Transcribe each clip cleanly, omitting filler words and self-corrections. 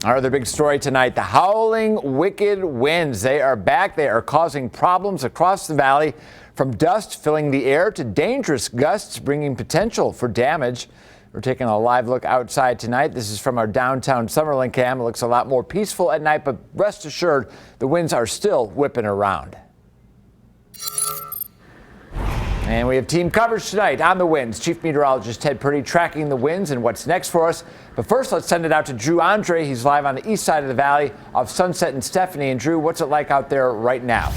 Our other big story tonight, the howling wicked winds. They are back. They are causing problems across the valley, from dust filling the air to dangerous gusts bringing potential for damage. We're taking a live look outside tonight. This is from our downtown Summerlin cam. It looks a lot more peaceful at night, but rest assured the winds are still whipping around. And we have team coverage tonight on the winds. Chief Meteorologist Ted Purdy tracking the winds and what's next for us. But first, let's send it out to Drew Andre. He's live on the east side of the valley off Sunset and Stephanie. And Drew, what's it like out there right now?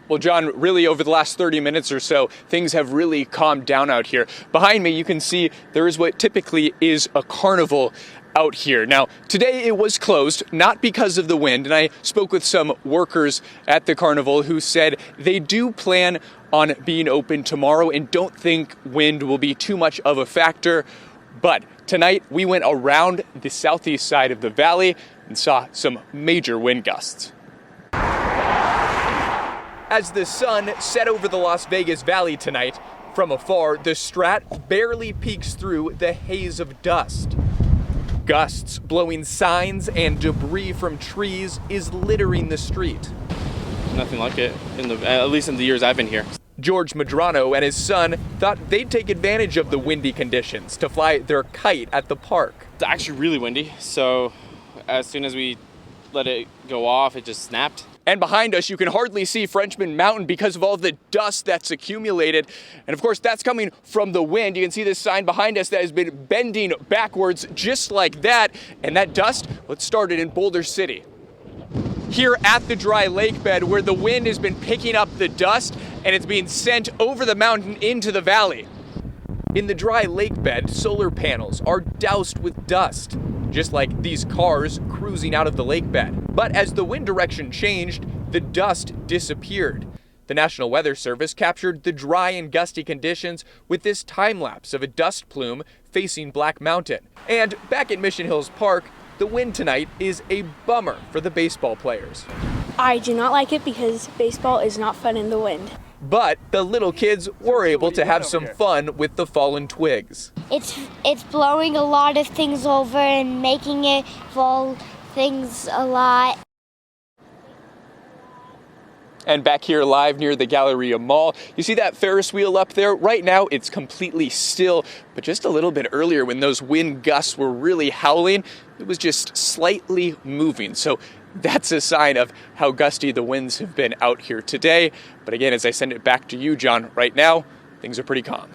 Well, John, really over the last 30 minutes or so, things have really calmed down out here. Behind me, you can see there is what typically is a carnival out here. Now, today it was closed, not because of the wind, and I spoke with some workers at the carnival who said they do plan on being open tomorrow and don't think wind will be too much of a factor. But tonight we went around the southeast side of the valley and saw some major wind gusts. As the sun set over the Las Vegas Valley tonight, from afar, the Strat barely peeks through the haze of dust. Gusts blowing signs and debris from trees is littering the street. Nothing like it, at least in the years I've been here. George Madrano and his son thought they'd take advantage of the windy conditions to fly their kite at the park. It's actually really windy, so as soon as we let it go off, it just snapped. And behind us, you can hardly see Frenchman Mountain because of all the dust that's accumulated. And of course, that's coming from the wind. You can see this sign behind us that has been bending backwards just like that. And that dust, well, it started in Boulder City. Here at the dry lake bed, where the wind has been picking up the dust and it's being sent over the mountain into the valley. In the dry lake bed, solar panels are doused with dust, just like these cars cruising out of the lake bed. But as the wind direction changed, the dust disappeared. The National Weather Service captured the dry and gusty conditions with this time lapse of a dust plume facing Black Mountain. And back at Mission Hills Park, the wind tonight is a bummer for the baseball players. I do not like it because baseball is not fun in the wind. But the little kids were able to have some fun with the fallen twigs. It's blowing a lot of things over and making it fall things a lot. And back here live near the Galleria Mall, you see that Ferris wheel up there? Right now it's completely still, but just a little bit earlier when those wind gusts were really howling, it was just slightly moving. So that's a sign of how gusty the winds have been out here today. But again, as I send it back to you, John, right now, things are pretty calm.